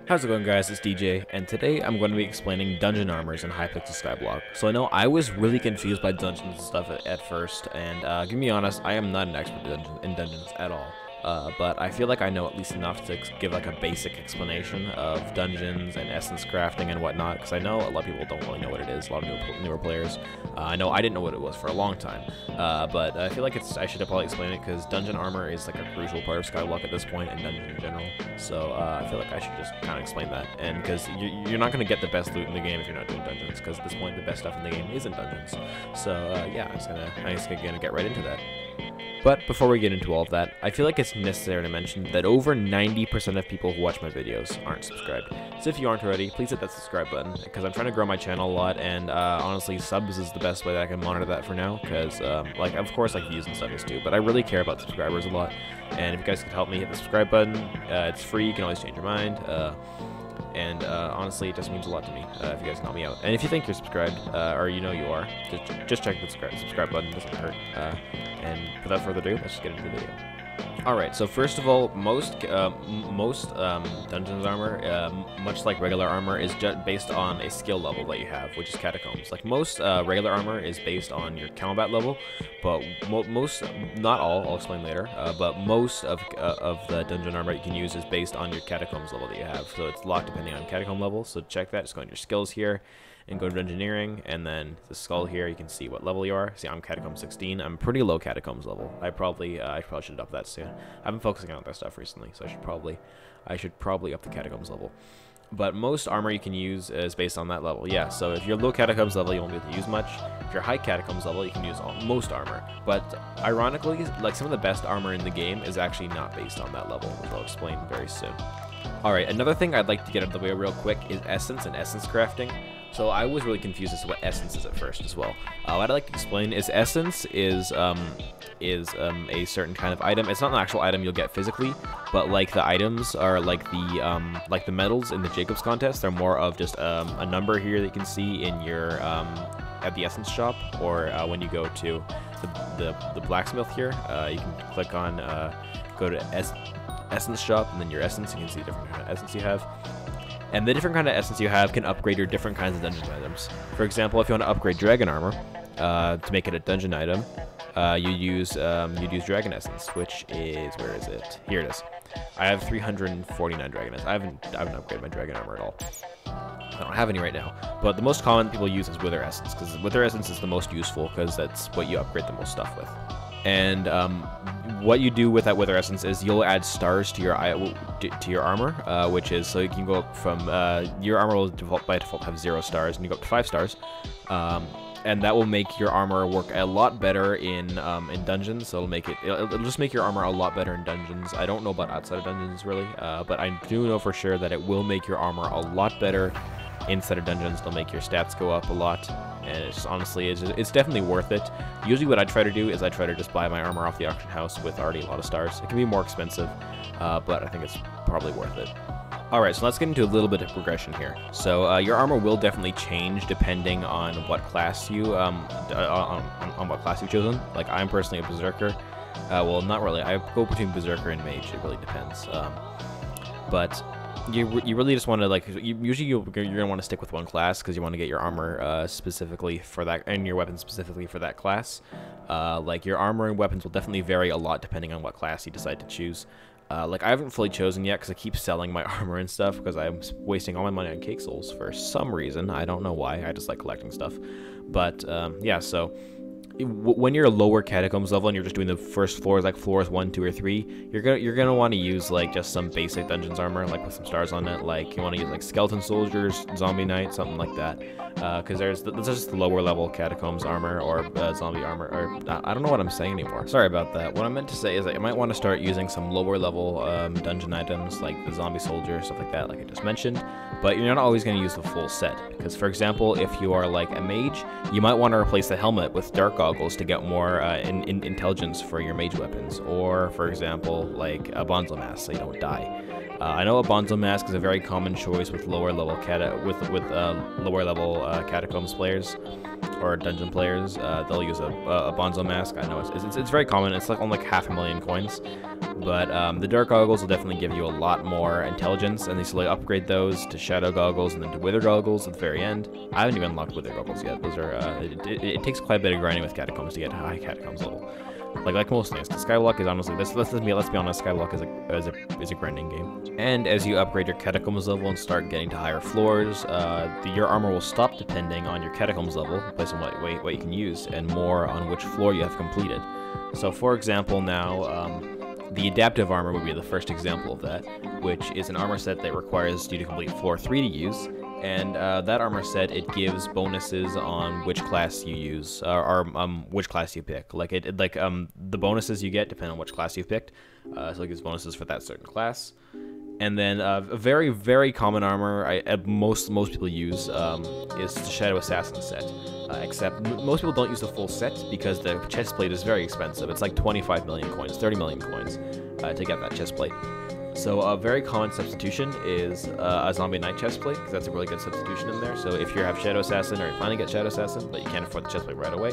How's it going, guys? It's DJ, and today I'm going to be explaining dungeon armors in Hypixel Skyblock. So I know I was really confused by dungeons and stuff at first, and to be honest, I am not an expert in dungeons at all. But I feel like I know at least enough to give like a basic explanation of dungeons and essence crafting and whatnot, because I know a lot of people don't really know what it is, a lot of newer players. I know I didn't know what it was for a long time, but I feel like I should probably explain it, because dungeon armor is like a crucial part of Skyblock at this point, and dungeons in general. So I feel like I should just kind of explain that, and because you're not going to get the best loot in the game if you're not doing dungeons, because at this point the best stuff in the game isn't dungeons. So yeah, I'm just gonna get right into that. But before we get into all of that, I feel like it's necessary to mention that over 90% of people who watch my videos aren't subscribed. So if you aren't already, please hit that subscribe button, because I'm trying to grow my channel a lot, and honestly, subs is the best way that I can monitor that for now, because like, of course, like views and stuff is too, but I really care about subscribers a lot. And if you guys could help me, hit the subscribe button. It's free, you can always change your mind. And honestly, it just means a lot to me if you guys can help me out. And if you think you're subscribed, or you know you are, just check the subscribe button, doesn't hurt. And without further ado, let's just get into the video. Alright, so first of all, most dungeons armor, much like regular armor, is just based on a skill level that you have, which is catacombs. Like most regular armor is based on your combat level, but most, not all, I'll explain later, but most of the dungeon armor you can use is based on your catacombs level that you have. So it's locked depending on catacomb level, so check that, just go on your skills here, and go to engineering, and then the skull here, you can see what level you are. See, I'm catacomb 16. I'm pretty low catacombs level. I probably should up that soon. I've been focusing on that stuff recently, so I should probably up the catacombs level. But most armor you can use is based on that level. Yeah, so if you're low catacombs level, you won't be able to use much. If you're high catacombs level, you can use most armor. But ironically, like some of the best armor in the game is actually not based on that level, which I'll explain very soon. Alright, another thing I'd like to get out of the way real quick is essence and essence crafting. So I was really confused as to what essence is at first as well. What I'd like to explain is essence is a certain kind of item. It's not an actual item you'll get physically, but like the items are like the medals in the Jacobs contest. They're more of just a number here that you can see in your at the essence shop, or when you go to the blacksmith here, you can click on go to essence shop, and then your essence. You can see different kind of essence you have. And the different kind of essence you have can upgrade your different kinds of dungeon items. For example, if you want to upgrade dragon armor to make it a dungeon item, you'd use dragon essence, which is, where is it? Here it is. I have 349 dragon essence. I haven't upgraded my dragon armor at all. I don't have any right now, but the most common people use is wither essence, because wither essence is the most useful, because that's what you upgrade the most stuff with. And what you do with that wither essence is you'll add stars to your armor, which is, so you can go up from your armor will by default have 0 stars, and you go up to 5 stars, and that will make your armor work a lot better in dungeons. So it'll just make your armor a lot better in dungeons. I don't know about outside of dungeons really, but I do know for sure that it will make your armor a lot better inside of dungeons. It'll make your stats go up a lot. And it's just, honestly, it's definitely worth it. Usually what I try to do is I try to just buy my armor off the auction house with already a lot of stars. It can be more expensive, but I think it's probably worth it. Alright, so let's get into a little bit of progression here. So your armor will definitely change depending on what class you, on what class you've chosen. Like, I'm personally a berserker. Well, not really. I go between berserker and mage. It really depends. But you really just want to, like, usually you're going to want to stick with one class, because you want to get your armor specifically for that, and your weapons specifically for that class. Like, your armor and weapons will definitely vary a lot depending on what class you decide to choose. Like, I haven't fully chosen yet, because I keep selling my armor and stuff, because I'm wasting all my money on cake souls for some reason. I don't know why. I just like collecting stuff. But yeah, so when you're a lower catacombs level and you're just doing the first floors, like floors 1, 2, or 3, you're gonna want to use like just some basic dungeons armor, like with some stars on it. Like, you want to use like skeleton soldiers, zombie knight, something like that, because there's just the lower level catacombs armor, or zombie armor, or I don't know what I'm saying anymore. Sorry about that. What I meant to say is that you might want to start using some lower level dungeon items, like the zombie soldier, stuff like that, like I just mentioned. But you're not always going to use the full set, because for example, if you are like a mage, you might want to replace the helmet with dark goggles to get more intelligence for your mage weapons, or for example, like a bonzo mask so you don't die. I know a bonzo mask is a very common choice with lower level catacombs players or dungeon players. They'll use a bonzo mask. I know it's very common. It's like on like 500,000 coins. But the dark goggles will definitely give you a lot more intelligence, and they slowly upgrade those to shadow goggles and then to wither goggles at the very end. I haven't even unlocked wither goggles yet. Those are it takes quite a bit of grinding with catacombs to get to high catacombs level. Like most things, the Skyblock is honestly let's be honest, Skyblock is a grinding game. And as you upgrade your catacombs level and start getting to higher floors, your armor will stop depending on your catacombs level, based on what you can use, and more on which floor you have completed. So, for example, now the adaptive armor would be the first example of that, which is an armor set that requires you to complete floor 3 to use. And that armor set, it gives bonuses on which class you use, or which class you pick. The bonuses you get depend on which class you've picked. So it gives bonuses for that certain class. And then a very, very common armor most people use is the Shadow Assassin set. Except most people don't use the full set because the chestplate is very expensive. It's like 25 million coins, 30 million coins to get that chestplate. So a very common substitution is a Zombie Knight chestplate, because that's a really good substitution in there. So if you have Shadow Assassin, or you're planning to get Shadow Assassin, but you can't afford the chestplate right away,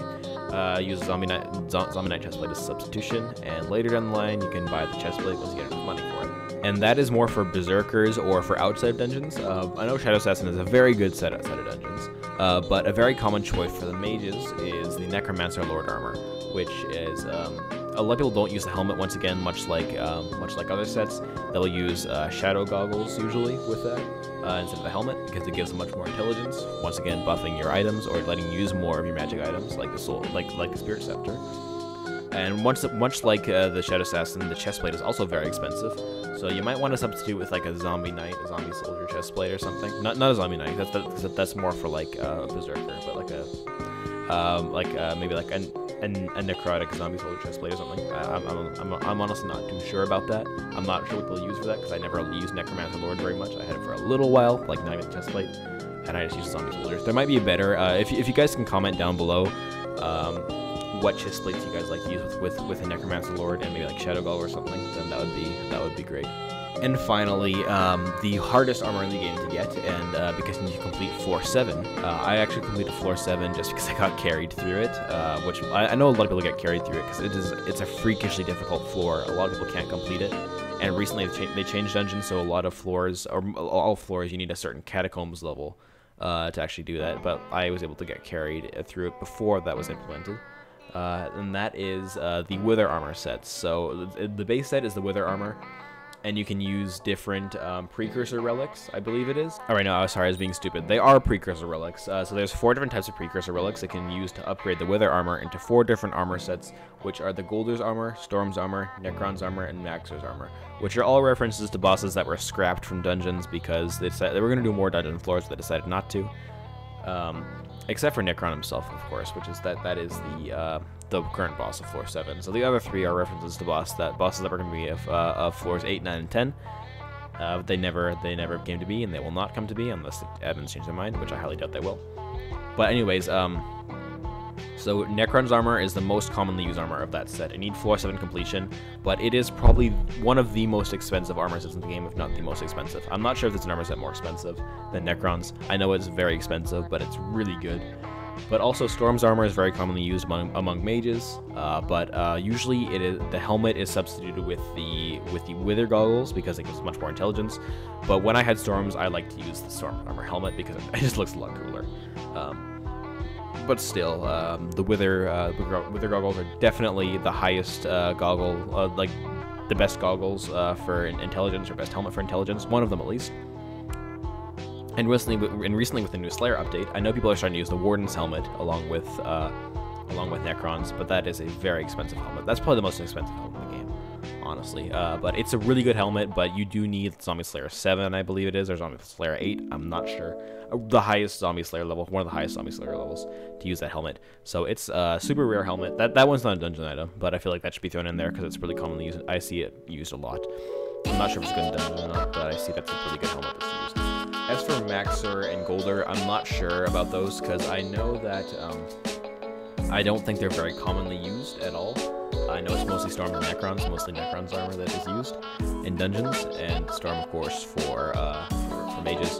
use Zombie Knight chestplate as a substitution, and later down the line, you can buy the chestplate once you get enough money for it. And that is more for Berserkers or for outside dungeons. I know Shadow Assassin is a very good set of dungeons, but a very common choice for the mages is the Necromancer Lord armor, which is a lot of people don't use the helmet. Once again, much like other sets, they'll use shadow goggles usually with that instead of the helmet, because it gives them much more intelligence. Once again, buffing your items or letting you use more of your magic items, like the soul, like the Spirit Scepter. And much like the Shadow Assassin, the chestplate is also very expensive. So you might want to substitute with like a Zombie Knight, a Zombie Soldier chestplate or something. Not a Zombie Knight. That's more for like a Berserker, but maybe like a necrotic Zombie Soldier chestplate or something. I'm honestly not too sure about that. I'm not sure what they'll use for that, because I never used Necromancer Lord very much. I had it for a little while, like not even the chestplate, and I just used Zombie Soldiers. There might be a better. If you guys can comment down below what chestplates you guys like to use with a Necromancer Lord and maybe like Shadow Gall or something, then that would be great. And finally, the hardest armor in the game to get, and because you need to complete floor 7. I actually completed floor 7 just because I got carried through it, which I know a lot of people get carried through it because it's a freakishly difficult floor. A lot of people can't complete it, and recently they changed dungeons, so a lot of floors, or all floors, you need a certain catacombs level to actually do that. But I was able to get carried through it before that was implemented. And that is the Wither armor sets. So the base set is the Wither armor, and you can use different precursor relics, I believe it is. Alright, no, sorry, I was being stupid. They are precursor relics. So there's 4 different types of precursor relics that can use to upgrade the Wither armor into 4 different armor sets, which are the Golder's armor, Storm's armor, Necron's armor, and Maxer's armor, which are all references to bosses that were scrapped from dungeons because they decided they were going to do more dungeon floors, but they decided not to. Except for Necron himself, of course, which is that is the current boss of floor 7. So the other 3 are references to bosses that were going to be of floors 8, 9, and 10. They never came to be, and they will not come to be unless the admins change their mind, which I highly doubt they will. But anyways, so Necron's armor is the most commonly used armor of that set. It needs floor 7 completion, but it is probably one of the most expensive armor sets in the game, if not the most expensive. I'm not sure if it's an armor set more expensive than Necron's. I know it's very expensive, but it's really good. But also, Storm's armor is very commonly used among mages, but usually the helmet is substituted with the Wither goggles because it gives much more intelligence. But when I had Storms, I like to use the Storm armor helmet because it just looks a lot cooler. But still, the Wither goggles are definitely the highest goggle, like the best goggles for intelligence, or best helmet for intelligence, one of them at least. And recently with the new Slayer update, I know people are starting to use the Warden's helmet along with Necron's, but that is a very expensive helmet. That's probably the most expensive helmet in the game, honestly. But it's a really good helmet, but you do need Zombie Slayer 7, I believe it is, or Zombie Slayer 8, I'm not sure. The highest Zombie Slayer level, one of the highest Zombie Slayer levels to use that helmet. So it's a super rare helmet. That one's not a dungeon item, but I feel like that should be thrown in there because it's really commonly used. I see it used a lot. I'm not sure if it's good in dungeon or not, but I see that's a really good helmet that's used. As for Maxer and Golder, I'm not sure about those because I know that I don't think they're very commonly used at all. I know it's mostly Storm and Necron's, mostly Necron's armor that is used in dungeons, and Storm, of course, for mages.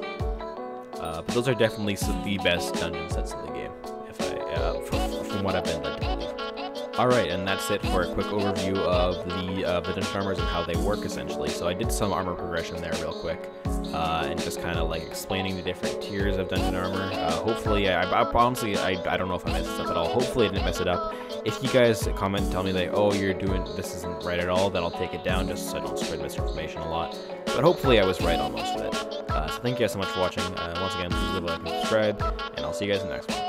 But those are definitely the best dungeon sets in the game, from what I've been led to believe. Alright, and that's it for a quick overview of the dungeon armors and how they work, essentially. So I did some armor progression there real quick, and just kind of like explaining the different tiers of dungeon armor. Hopefully, honestly, I don't know if I messed this up at all. Hopefully I didn't mess it up. If you guys comment and tell me like, oh, you're doing, this isn't right at all, then I'll take it down just so I don't spread misinformation a lot. But hopefully I was right on most of it. So thank you guys so much for watching. Once again, please leave a like and subscribe, and I'll see you guys in the next one.